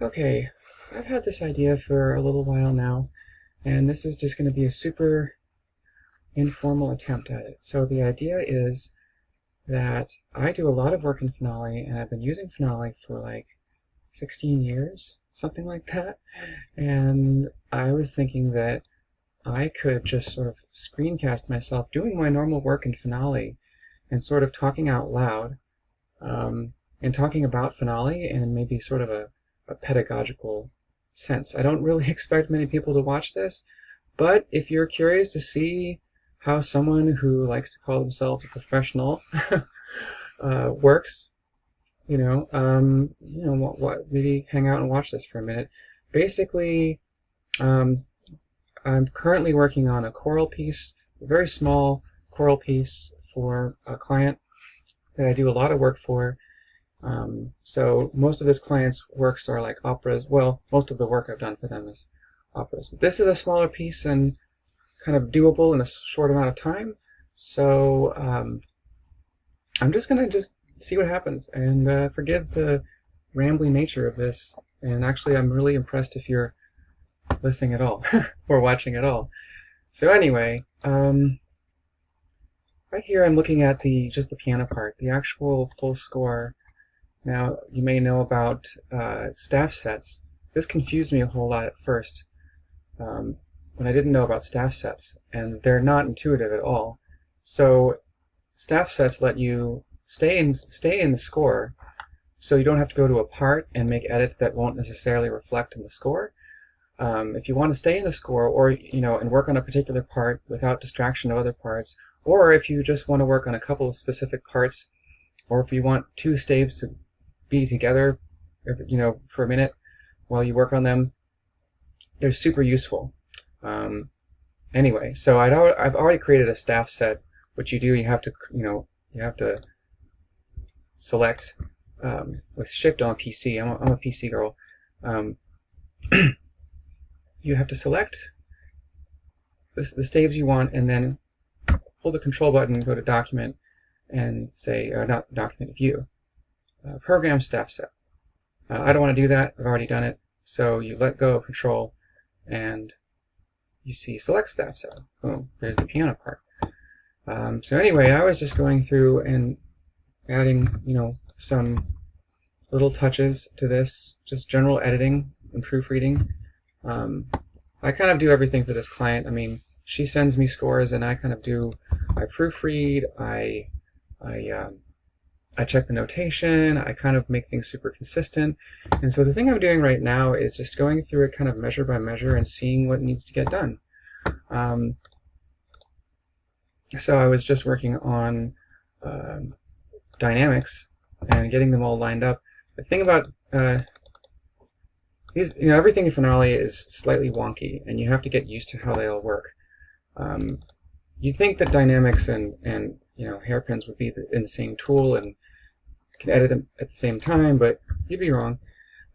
Okay, I've had this idea for a little while now, and this is just going to be a super informal attempt at it. So the idea is that I do a lot of work in Finale, and I've been using Finale for like 16 years, something like that. And I was thinking that I could just sort of screencast myself doing my normal work in Finale and sort of talking out loud, and talking about Finale in maybe sort of a pedagogical sense. I don't really expect many people to watch this, but if you're curious to see how someone who likes to call themselves a professional works, maybe hang out and watch this for a minute. Basically, I'm currently working on a choral piece, a very small choral piece for a client that I do a lot of work for. So most of this client's works are like operas. Well, most of the work I've done for them is operas. But this is a smaller piece and kind of doable in a short amount of time. So I'm just going to just see what happens and forgive the rambling nature of this. And actually, I'm really impressed if you're listening at all or watching at all. So anyway, right here I'm looking at just the piano part, the actual full score. Now, you may know about staff sets. This confused me a whole lot at first when I didn't know about staff sets, and they're not intuitive at all. So staff sets let you stay in the score, so you don't have to go to a part and make edits that won't necessarily reflect in the score. If you want to stay in the score, or and work on a particular part without distraction of other parts, or if you just want to work on a couple of specific parts, or if you want two staves to be together, for a minute while you work on them, they're super useful. Anyway, so I've already created a staff set. What you do, you have to select with Shift on PC. I'm a PC girl. You have to select the staves you want, and then hold the Control button, go to Document, and say, not Document, View. Program staff set. I don't want to do that. I've already done it. So you let go of Control, and you see Select staff set. Boom. There's the piano part. So anyway, I was just going through and adding, some little touches to this, just general editing and proofreading. I kind of do everything for this client. I mean, she sends me scores, and I kind of I proofread, I check the notation, I kind of make things super consistent. And so the thing I'm doing right now is just going through it kind of measure by measure and seeing what needs to get done. So I was just working on dynamics and getting them all lined up. The thing about these, everything in Finale is slightly wonky, and you have to get used to how they all work. You'd think that dynamics and hairpins would be in the same tool and can edit them at the same time, but you'd be wrong.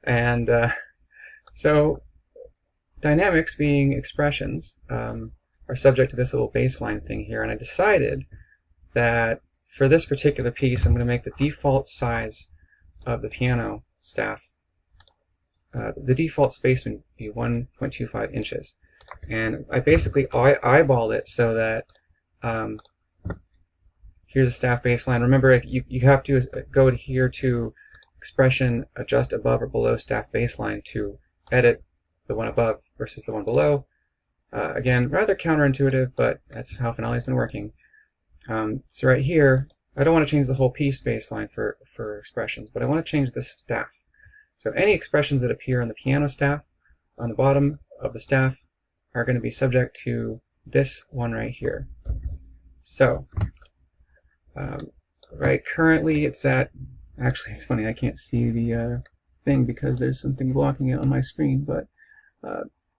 And so dynamics, being expressions, are subject to this little baseline thing here, and I decided that for this particular piece I'm going to make the default size of the piano staff, the default space would be 1.25 inches. And I basically eyeballed it so that here's a staff baseline. Remember, you have to go here to expression, adjust above or below staff baseline to edit the one above versus the one below. Again, rather counterintuitive, but that's how Finale's been working. So right here, I don't want to change the whole piece baseline for expressions, but I want to change the staff. So any expressions that appear on the piano staff, on the bottom of the staff, are going to be subject to this one right here. So, currently it's at, actually it's funny, I can't see the thing because there's something blocking it on my screen, but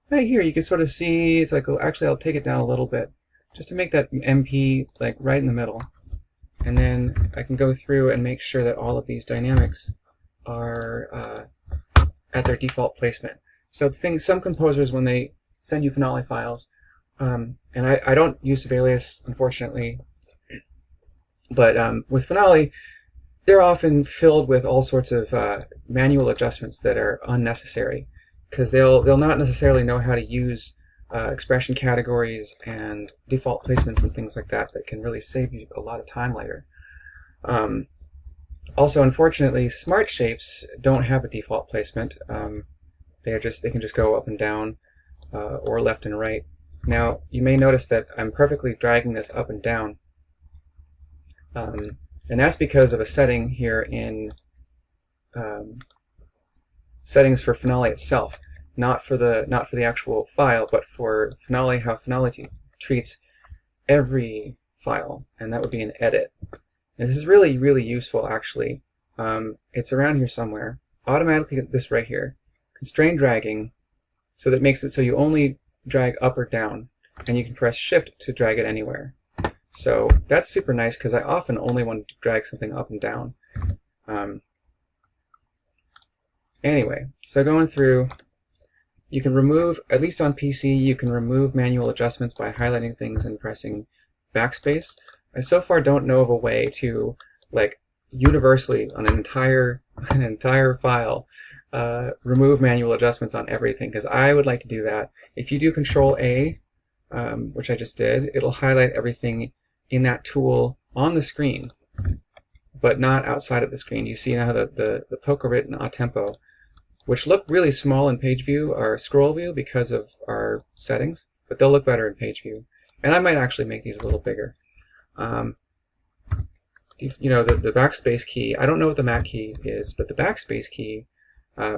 right here you can sort of see, it's like, actually I'll take it down a little bit, just to make that MP like right in the middle. And then I can go through and make sure that all of these dynamics are at their default placement. So some composers, when they send you Finale files, and I don't use Sibelius, unfortunately, but with Finale, they're often filled with all sorts of manual adjustments that are unnecessary, because they'll not necessarily know how to use expression categories and default placements and things like that can really save you a lot of time later. Also, unfortunately, smart shapes don't have a default placement. They can just go up and down or left and right. Now, you may notice that I'm perfectly dragging this up and down, and that's because of a setting here in settings for Finale itself, not for the actual file, but for Finale, how Finale treats every file, and that would be an edit. And this is really, really useful, actually. It's around here somewhere. Automatically, this right here, constrain dragging, so that makes it so you only drag up or down, and you can press Shift to drag it anywhere. So that's super nice, because I often only want to drag something up and down. Anyway, so going through, you can remove, at least on PC, you can remove manual adjustments by highlighting things and pressing backspace. I so far don't know of a way to, like, universally on an entire file remove manual adjustments on everything, because I would like to do that. If you do Control A, which I just did, it'll highlight everything in that tool on the screen, but not outside of the screen. You see now the poker bit and tempo, which look really small in page view, are scroll view because of our settings, but they'll look better in page view. And I might actually make these a little bigger. You know, the backspace key, I don't know what the Mac key is, but the backspace key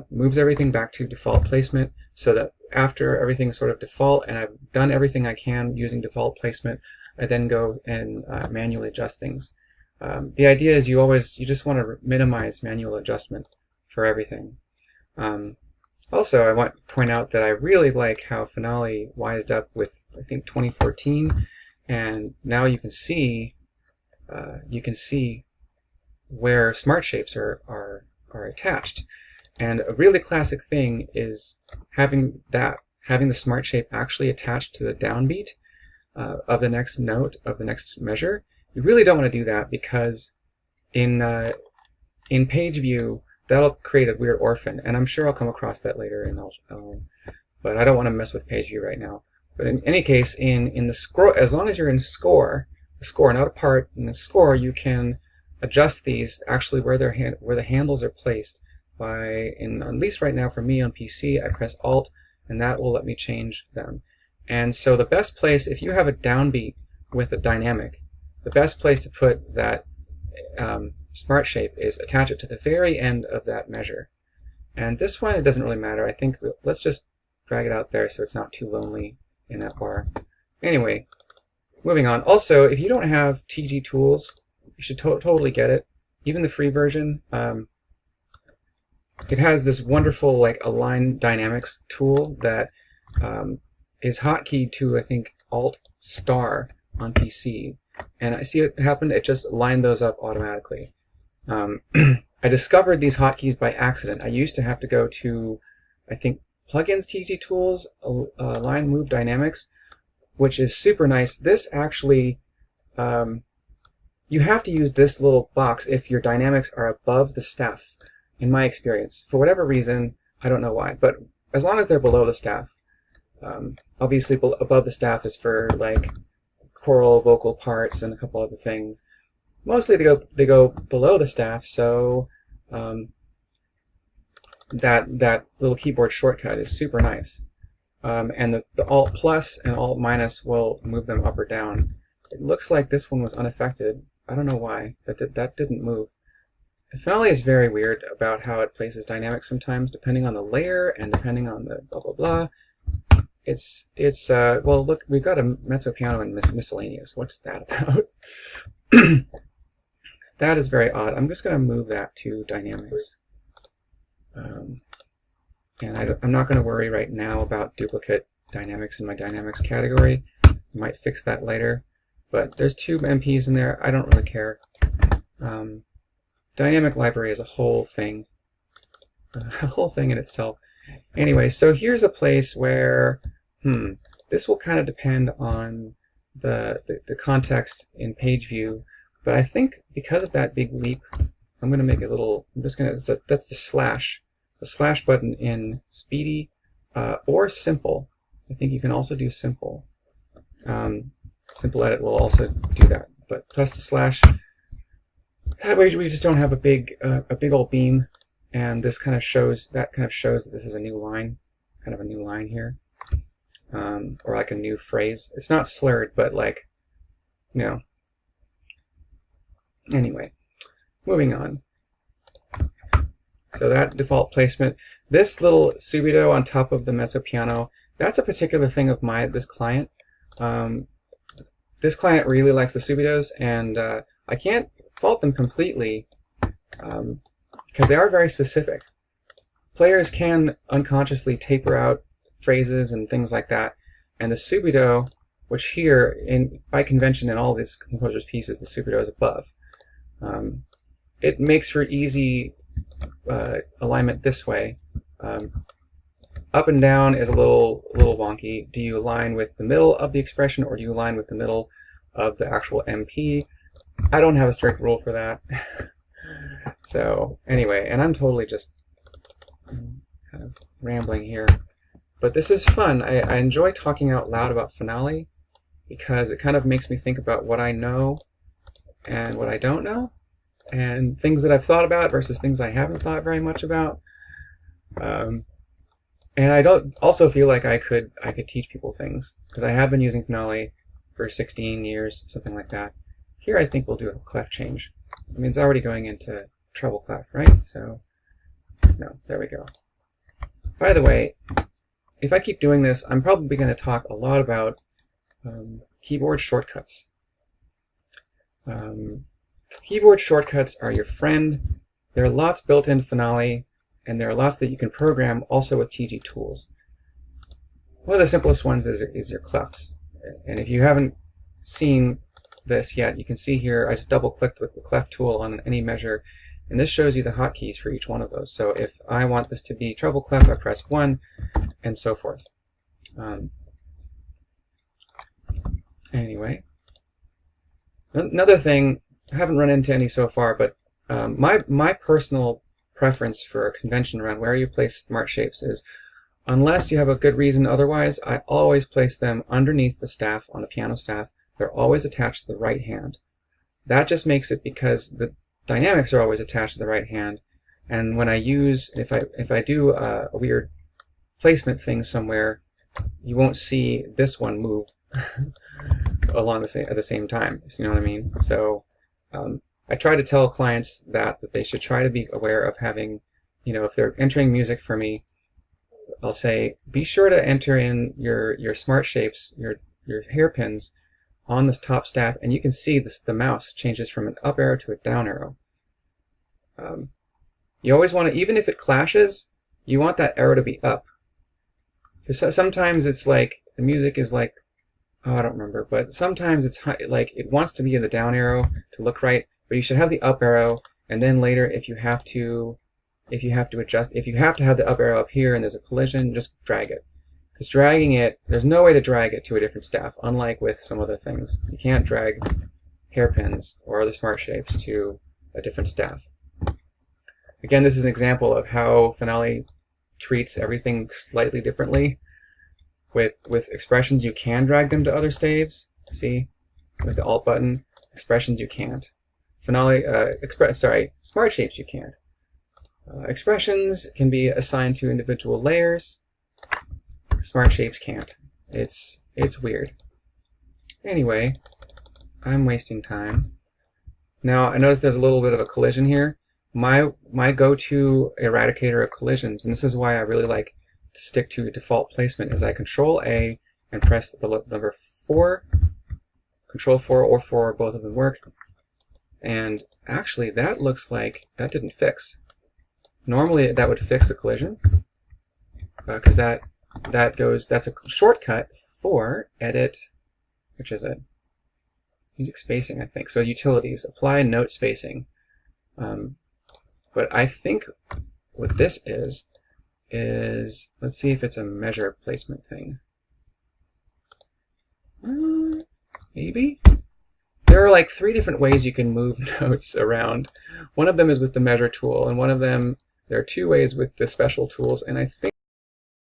moves everything back to default placement, so that after everything's sort of default and I've done everything I can using default placement, I then go and manually adjust things. The idea is you just want to minimize manual adjustment for everything. Also, I want to point out that I really like how Finale wised up with, I think, 2014, and now you can see where smart shapes are attached. And a really classic thing is having the smart shape actually attached to the downbeat of the next note of the next measure. You really don't want to do that, because in page view that'll create a weird orphan, and I'm sure I'll come across that later, and but I don't want to mess with page view right now. But in any case, in the score, as long as you're in score, the score, not a part, in the score, you can adjust these actually where the handles are placed by, at least right now for me on PC, I press Alt, and that will let me change them. And so the best place, if you have a downbeat with a dynamic, the best place to put that smart shape is attach it to the very end of that measure. And this one, it doesn't really matter. I think let's just drag it out there so it's not too lonely in that bar. Anyway, moving on. Also, if you don't have TG tools, you should totally get it. Even the free version, it has this wonderful like align dynamics tool that is hotkeyed to, I think, Alt star on PC. And I see it happened, it just lined those up automatically. I discovered these hotkeys by accident. I used to have to go to, I think, plugins, TG tools, align move dynamics, which is super nice. This actually, you have to use this little box if your dynamics are above the staff, in my experience. For whatever reason, I don't know why, but as long as they're below the staff. Obviously above the staff is for like choral vocal parts and a couple other things. Mostly they go below the staff, so that little keyboard shortcut is super nice. And the Alt plus and Alt minus will move them up or down. It looks like this one was unaffected. I don't know why that didn't move. Finale is very weird about how it places dynamics sometimes, depending on the layer and depending on the blah blah blah. It's well, look, we've got a mezzo piano and miscellaneous. What's that about? That is very odd. I'm just going to move that to dynamics. And I'm not going to worry right now about duplicate dynamics in my dynamics category. I might fix that later. But there's two MPs in there. I don't really care. Dynamic library is a whole thing in itself. Anyway, so here's a place where this will kind of depend on the context in page view, but I think because of that big leap I'm going to make a little, I'm just going to, that's the slash button in Speedy or Simple. I think you can also do Simple. Simple Edit will also do that, but press the slash. That way we just don't have a big old beam, and this kind of shows that this is a new line, kind of a new line here, or like a new phrase. It's not slurred, but like, you know. Anyway, moving on. So that default placement, this little subito on top of the mezzo piano, that's a particular thing of this client. This client really likes the subitos, and I can't fault them completely because they are very specific. Players can unconsciously taper out phrases and things like that, and the subito, which here, by convention in all these composers' pieces, the subito is above. It makes for easy alignment this way. Up and down is a little wonky. Do you align with the middle of the expression, or do you align with the middle of the actual MP? I don't have a strict rule for that. So anyway, and I'm totally just kind of rambling here. But this is fun. I enjoy talking out loud about Finale because it kind of makes me think about what I know and what I don't know, and things that I've thought about versus things I haven't thought very much about. And I don't also feel like I could teach people things, because I have been using Finale for 16 years, something like that. Here I think we'll do a clef change. I mean, it's already going into treble clef, right? So, no, there we go. By the way, if I keep doing this, I'm probably going to talk a lot about keyboard shortcuts. Keyboard shortcuts are your friend. There are lots built into Finale, and there are lots that you can program also with TG tools. One of the simplest ones is your clefs. And if you haven't seen this yet, you can see here I just double-clicked with the clef tool on any measure, and this shows you the hotkeys for each one of those. So if I want this to be treble clef, I press 1, and so forth. Anyway, another thing, I haven't run into any so far, but my personal preference for a convention around where you place smart shapes is, unless you have a good reason otherwise, I always place them underneath the staff on a piano staff. They're always attached to the right hand. That just makes it because the dynamics are always attached to the right hand, and when I use, if I do a weird placement thing somewhere, you won't see this one move along at the same time. You know what I mean? So I try to tell clients that they should try to be aware of having, you know, if they're entering music for me, I'll say, be sure to enter in your smart shapes, your hairpins on this top staff, and you can see the mouse changes from an up arrow to a down arrow. You always want to, even if it clashes, you want that arrow to be up. Because sometimes it's like, the music is like, oh, I don't remember, but sometimes it's like it wants to be in the down arrow to look right, but you should have the up arrow, and then later if you have to adjust, if you have to have the up arrow up here and there's a collision, just drag it. Because dragging it, there's no way to drag it to a different staff, unlike with some other things. You can't drag hairpins or other smart shapes to a different staff. Again, this is an example of how Finale treats everything slightly differently. With expressions, you can drag them to other staves. See? With the Alt button. Expressions, you can't. Finale, smart shapes, you can't. Expressions can be assigned to individual layers. Smart shapes can't. It's weird. Anyway, I'm wasting time. Now, I notice there's a little bit of a collision here. My go-to eradicator of collisions, and this is why I really like to stick to default placement, is I Control A and press the number 4. Control 4 or 4, both of them work. And actually, that looks like that didn't fix. Normally, that would fix a collision, because that's a shortcut for edit, which is it? Music spacing, I think. So utilities, apply note spacing. But I think what this is, let's see if it's a measure placement thing. Maybe? there are like 3 different ways you can move notes around. One of them is with the measure tool, and one of them, there are 2 ways with the special tools, and I think